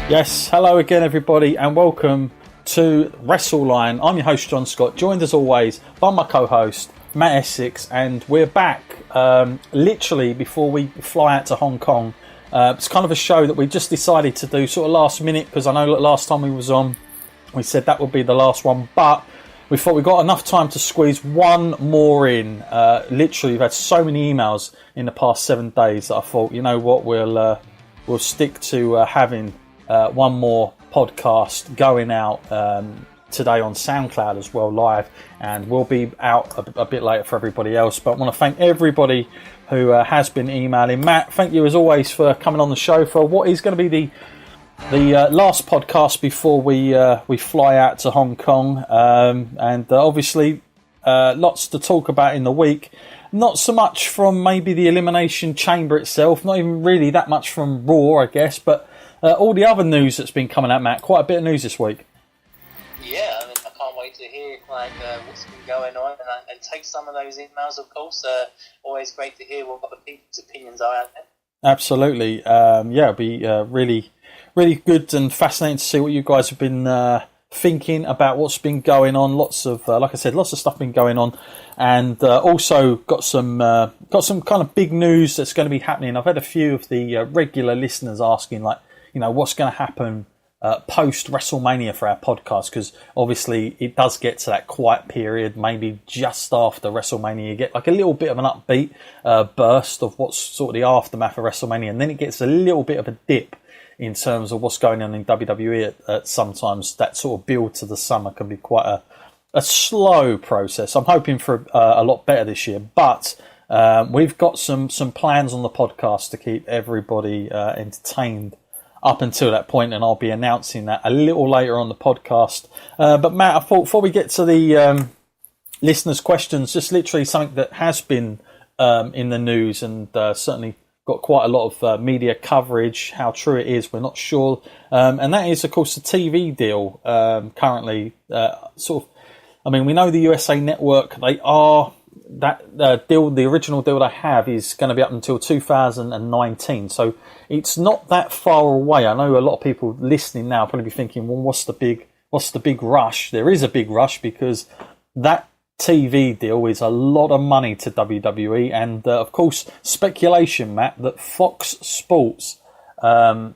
Yes, hello again everybody and welcome to WrestleLine. I'm your host John Scott, joined as always by my co-host Matt Essex, and we're back literally before we fly out to Hong Kong. It's kind of a show that we just decided to do sort of last minute, because I know that last time we was on we said that would be the last one, but we thought we got enough time to squeeze one more in. Literally we've had so many emails in the past 7 days that I thought, you know what, we'll stick to having one more podcast going out today on SoundCloud as well, live, and we'll be out a bit later for everybody else. But I want to thank everybody who has been emailing. Matt, thank you as always for coming on the show for what is going to be the last podcast before we fly out to Hong Kong, and obviously lots to talk about in the week. Not so much from maybe the Elimination Chamber itself, not even really that much from Raw, I guess, but all the other news that's been coming out, Matt. Quite a bit of news this week. Yeah, I mean, I can't wait to hear what's been going on and take some of those emails, of course. Always great to hear what the people's opinions are out there. Absolutely. It'll be really, really good and fascinating to see what you guys have been thinking about what's been going on. Lots of, like I said, lots of stuff been going on, and also got some kind of big news that's going to be happening. I've had a few of the regular listeners asking, like, you know, what's going to happen post WrestleMania for our podcast, because obviously it does get to that quiet period, maybe just after WrestleMania. You get like a little bit of an upbeat burst of what's sort of the aftermath of WrestleMania, and then it gets a little bit of a dip in terms of what's going on in WWE. Sometimes that sort of build to the summer can be quite a slow process. I'm hoping for a lot better this year, but we've got some plans on the podcast to keep everybody entertained up until that point, and I'll be announcing that a little later on the podcast. But Matt, I thought before we get to the listeners' questions, just literally something that has been in the news and certainly got quite a lot of media coverage. How true it is, we're not sure. And that is, of course, the TV deal currently sort of, I mean, we know the USA Network, they are, that deal, the original deal they have is going to be up until 2019. So it's not that far away. I know a lot of people listening now probably be thinking, well, what's the big rush? There is a big rush because that TV deal is a lot of money to WWE, and of course, speculation, Matt, that Fox Sports are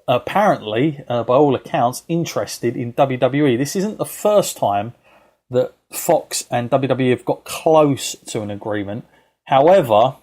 apparently, by all accounts, interested in WWE. This isn't the first time that Fox and WWE have got close to an agreement. However,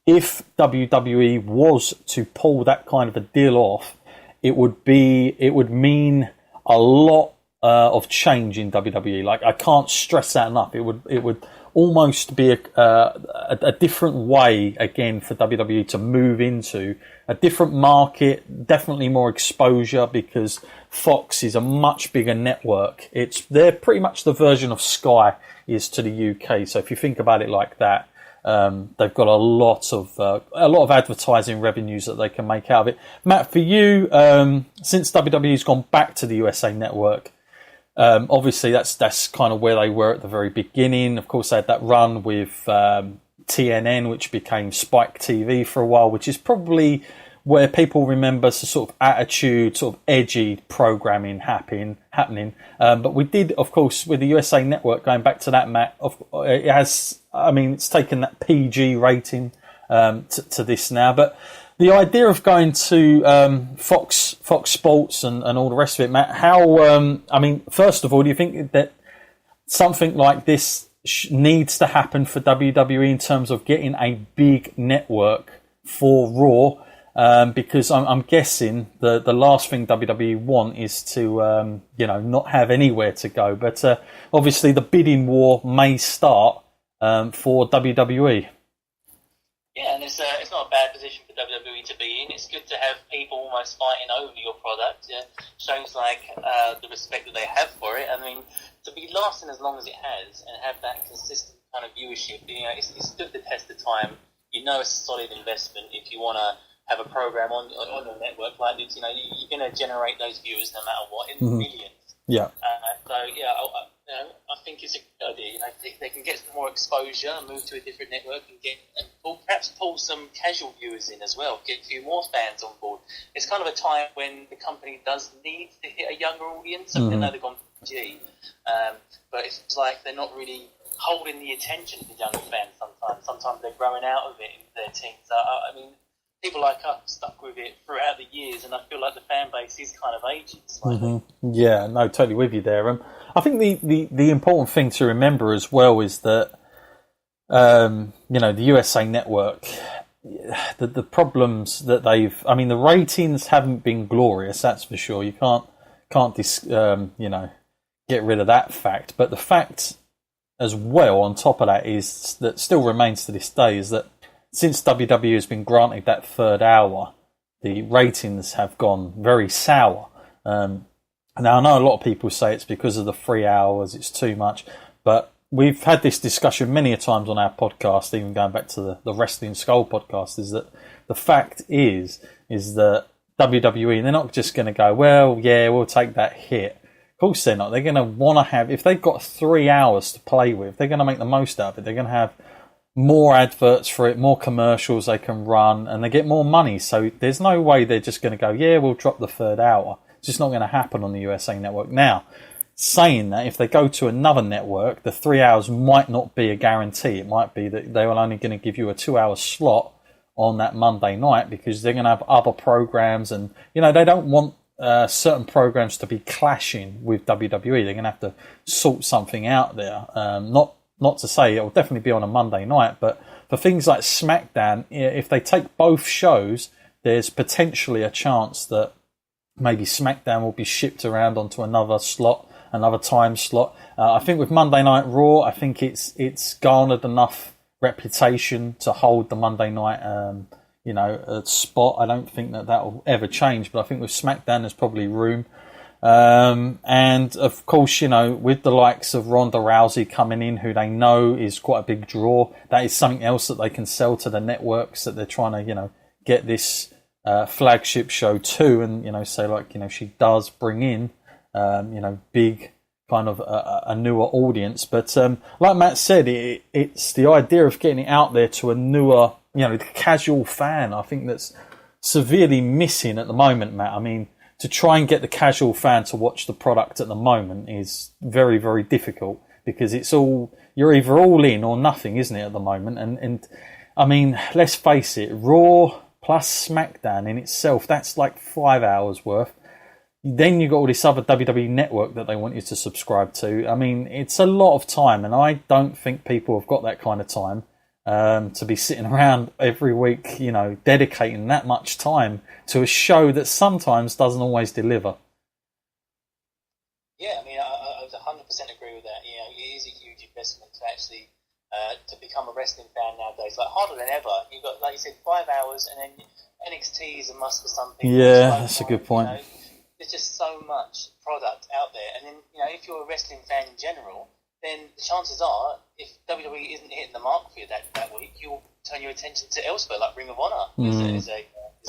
if WWE was to pull that kind of a deal off, it would mean a lot of change in WWE. Like, I can't stress that enough. It would almost be a different way again for WWE to move into a different market, definitely more exposure, because Fox is a much bigger network. They're pretty much the version of Sky is to the UK. So if you think about it like that, they've got a lot of advertising revenues that they can make out of it. Matt, for you, since WWE's gone back to the USA Network, obviously that's kind of where they were at the very beginning. Of course, they had that run with TNN, which became Spike TV for a while, which is probably where people remember the sort of attitude, sort of edgy programming happening. But we did, of course, with the USA Network, going back to that, Matt, it has, I mean, it's taken that PG rating to this now. But the idea of going to Fox Sports and all the rest of it, Matt, how, I mean, first of all, do you think that something like this needs to happen for WWE in terms of getting a big network for Raw? Because I'm guessing the last thing WWE want is to not have anywhere to go. But obviously the bidding war may start for WWE. Yeah, and it's not a bad position for WWE to be in. It's good to have people almost fighting over your product. Shows like the respect that they have for it. I mean, to be lasting as long as it has and have that consistent kind of viewership, it's stood the test of time. It's a solid investment if you want to have a program on your network like this. You're going to generate those viewers no matter what, in millions. Yeah. I think it's a good idea. They can get some more exposure, move to a different network, and perhaps pull some casual viewers in as well. Get a few more fans on board. it's kind of a time when the company does need to hit a younger audience. I mean, I know they've gone PG, but it's like they're not really holding the attention of the younger fans sometimes. Sometimes they're growing out of it in their teams. I mean, people like us stuck with it throughout the years, and I feel like the fan base is kind of aging slightly. Yeah, no, totally with you there. I think the important thing to remember as well is that, the USA Network, the problems that the ratings haven't been glorious, that's for sure. You can't get rid of that fact. But the fact as well, on top of that, is that still remains to this day, is that since WWE has been granted that third hour, the ratings have gone very sour. Now, I know a lot of people say it's because of the 3 hours, it's too much, but we've had this discussion many a times on our podcast, even going back to the Wrestling Skull podcast, is that the fact is that WWE, they're not just going to go, well, yeah, we'll take that hit. Of course they're not. They're going to want to have, if they've got 3 hours to play with, they're going to make the most out of it. They're going to have more adverts for it, more commercials they can run, and they get more money. So there's no way they're just going to go, yeah, we'll drop the third hour. It's just not going to happen on the USA Network. Now, saying that, if they go to another network, the 3 hours might not be a guarantee. It might be that they are only going to give you a 2 hour slot on that Monday night, because they're going to have other programs, and they don't want certain programs to be clashing with WWE. They're going to have to sort something out there. Not to say it will definitely be on a Monday night, but for things like SmackDown, if they take both shows, there's potentially a chance that maybe SmackDown will be shipped around onto another slot, another time slot. I think with Monday Night Raw, I think it's garnered enough reputation to hold the Monday night spot. I don't think that will ever change, but I think with SmackDown there's probably room. And of course, with the likes of Ronda-Rousey coming in, who they know is quite a big draw, that is something else that they can sell to the networks that they're trying to, get this flagship show to, and, say like, she does bring in, big kind of a newer audience. But like Matt said, it's the idea of getting it out there to a newer, the casual fan, I think that's severely missing at the moment, Matt. I mean, to try and get the casual fan to watch the product at the moment is very, very difficult, because you're either all in or nothing, isn't it, at the moment? And I mean, let's face it, Raw plus SmackDown in itself, that's like 5 hours worth. Then you've got all this other WWE network that they want you to subscribe to. I mean, it's a lot of time, and I don't think people have got that kind of time to be sitting around every week, dedicating that much time to a show that sometimes doesn't always deliver. Yeah, I mean, I would 100% agree with that. It is a huge investment to actually to become a wrestling fan nowadays. Like, harder than ever. You've got, like you said, 5 hours, and then NXT is a must for something. Yeah, that's a good point. There's just so much product out there, and then if you're a wrestling fan in general, then the chances are, if WWE isn't hitting the mark for you that week, you'll turn your attention to elsewhere, like Ring of Honor is a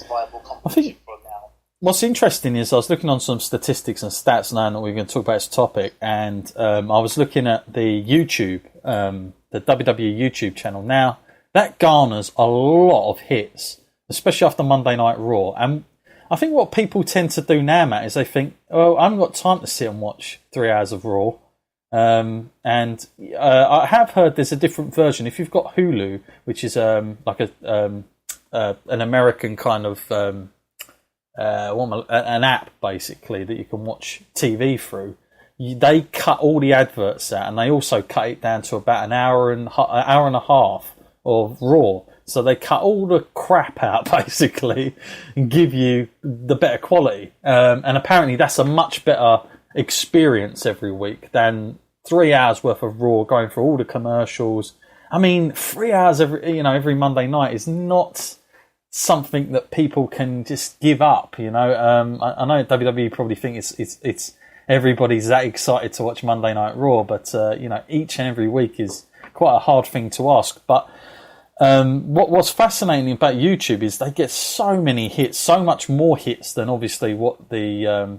viable competition for them now. What's interesting is I was looking on some statistics and stats now that we're going to talk about this topic, and I was looking at the YouTube, the WWE YouTube channel. Now, that garners a lot of hits, especially after Monday Night Raw. And I think what people tend to do now, Matt, is they think, oh, I haven't got time to sit and watch 3 hours of Raw. And I have heard there's a different version. If you've got Hulu, which is like an American kind of an app basically that you can watch TV through, they cut all the adverts out, and they also cut it down to about an hour and a half of Raw. So they cut all the crap out basically and give you the better quality. And apparently that's a much better experience every week than 3 hours worth of Raw, going through all the commercials. I mean, 3 hours every Monday night is not something that people can just give up. I know WWE probably think it's everybody's that excited to watch Monday Night Raw, but each and every week is quite a hard thing to ask. But what's fascinating about YouTube is they get so many hits, so much more hits than obviously what the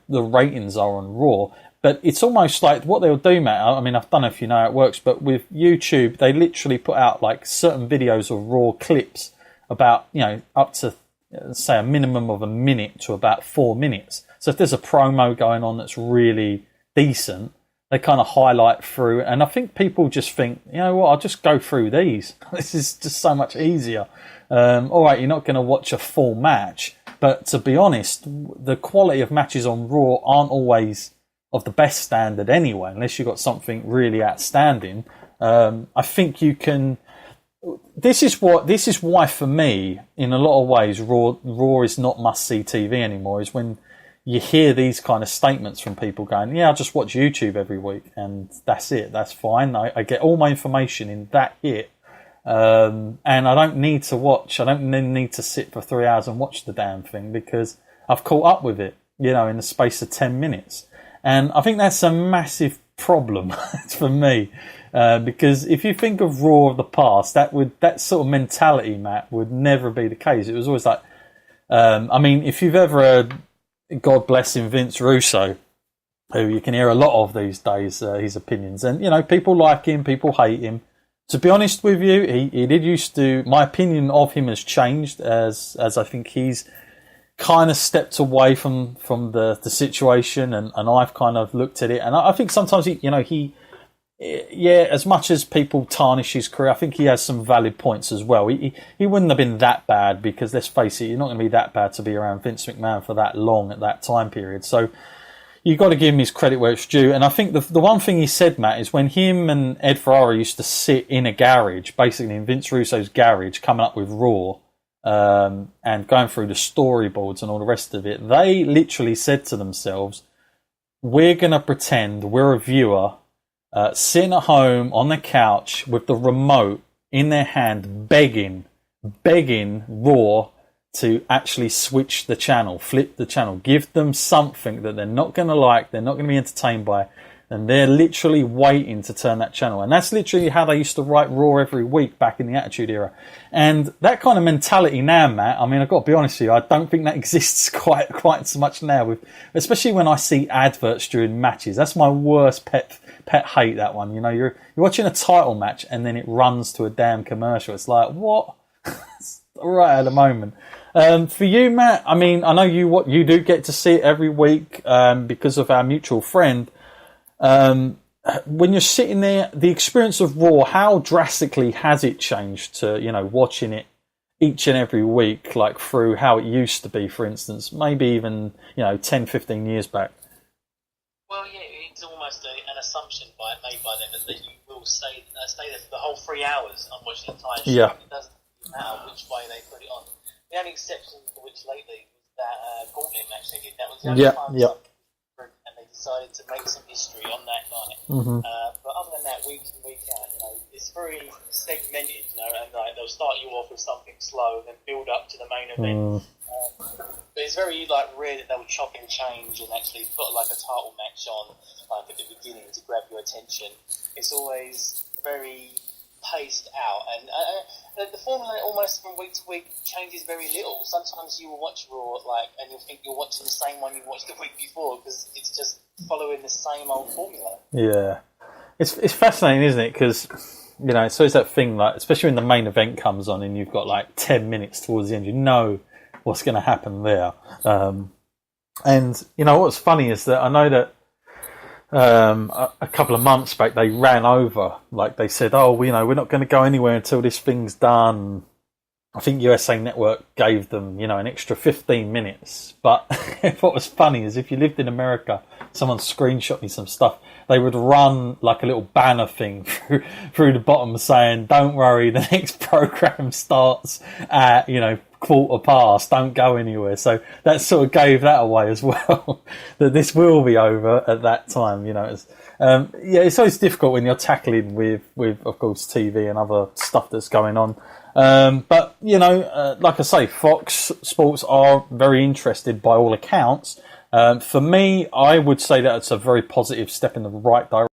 ratings are on Raw. But it's almost like what they'll do, Matt. I mean, I don't know if you know how it works, but with YouTube, they literally put out like certain videos of Raw clips about up to say a minimum of a minute to about 4 minutes. So if there's a promo going on that's really decent, they kind of highlight through. And I think people just think, you know what, I'll just go through these. This is just so much easier. All right, you're not going to watch a full match, but to be honest, the quality of matches on Raw aren't always of the best standard anyway, unless you've got something really outstanding. I think you can. This is why for me, in a lot of ways, Raw is not must-see TV anymore. Is when you hear these kind of statements from people going, "Yeah, I just watch YouTube every week, and that's it. That's fine. I get all my information in that hit, and I don't need to watch. I don't need to sit for 3 hours and watch the damn thing because I've caught up with it, you know, in the space of 10 minutes." And I think that's a massive problem for me. Because if you think of Raw of the past, that sort of mentality, Matt, would never be the case. It was always like, I mean, if you've ever heard, God bless him, Vince Russo, who you can hear a lot of these days, his opinions, and you know, people like him, people hate him. To be honest with you, he did used to. My opinion of him has changed as I think he's kind of stepped away from the situation, and I've kind of looked at it, and I think sometimes as much as people tarnish his career, I think he has some valid points as well. He wouldn't have been that bad because, let's face it, you're not going to be that bad to be around Vince McMahon for that long at that time period. So you've got to give him his credit where it's due. And I think the one thing he said, Matt, is when him and Ed Ferrara used to sit in a garage, basically in Vince Russo's garage, coming up with Raw, and going through the storyboards and all the rest of it, they literally said to themselves, we're going to pretend we're a viewer sitting at home on the couch with the remote in their hand, begging Raw to actually switch the channel, flip the channel, give them something that they're not going to like, they're not going to be entertained by, and they're literally waiting to turn that channel. And that's literally how they used to write Raw every week back in the Attitude Era. And that kind of mentality now, Matt, I mean, I've got to be honest with you, I don't think that exists quite so much now, especially when I see adverts during matches. That's my worst pet hate, that one. You know, you're watching a title match and then it runs to a damn commercial. It's like, what? Right at the moment. For you, Matt, I mean, I know you do get to see it every week because of our mutual friend. When you're sitting there, the experience of Raw, how drastically has it changed to, you know, watching it each and every week, like through how it used to be, for instance, maybe even, you know, 10, 15 years back? Well, yeah, it's almost an assumption made by them that you will stay there for the whole 3 hours and watch the entire show. Yeah. It doesn't matter which way they put it on. The only exception for which lately was that gauntlet match they did. That was the only time and they decided to make some history on that night. Mm-hmm. But other than that, week in, week out, you know, it's very segmented, you know, and like they'll start you off with something slow and then build up to the main event. But it's very rare that they'll chop and change and actually put like a title match on like at the beginning to grab your attention. It's always very paced out, and the formula almost from week to week changes very little. Sometimes you will watch Raw and you'll think you're watching the same one you watched the week before because it's just following the same old formula. Yeah, it's fascinating, isn't it? Because you know, so it's that thing, like especially when the main event comes on and you've got like 10 minutes towards the end, you know what's going to happen there. And you know what's funny is that I know that a couple of months back they ran over, like they said, we're not going to go anywhere until this thing's done. I think USA Network gave them, you know, an extra 15 minutes. But what was funny is if you lived in America, someone screenshot me some stuff, they would run like a little banner thing through the bottom saying, don't worry, the next program starts at, you know, 1:15, don't go anywhere. So that sort of gave that away as well, that this will be over at that time, you know. It's always difficult when you're tackling with of course TV and other stuff that's going on. But you know, like I say, Fox Sports are very interested by all accounts. For me, I would say that it's a very positive step in the right direction.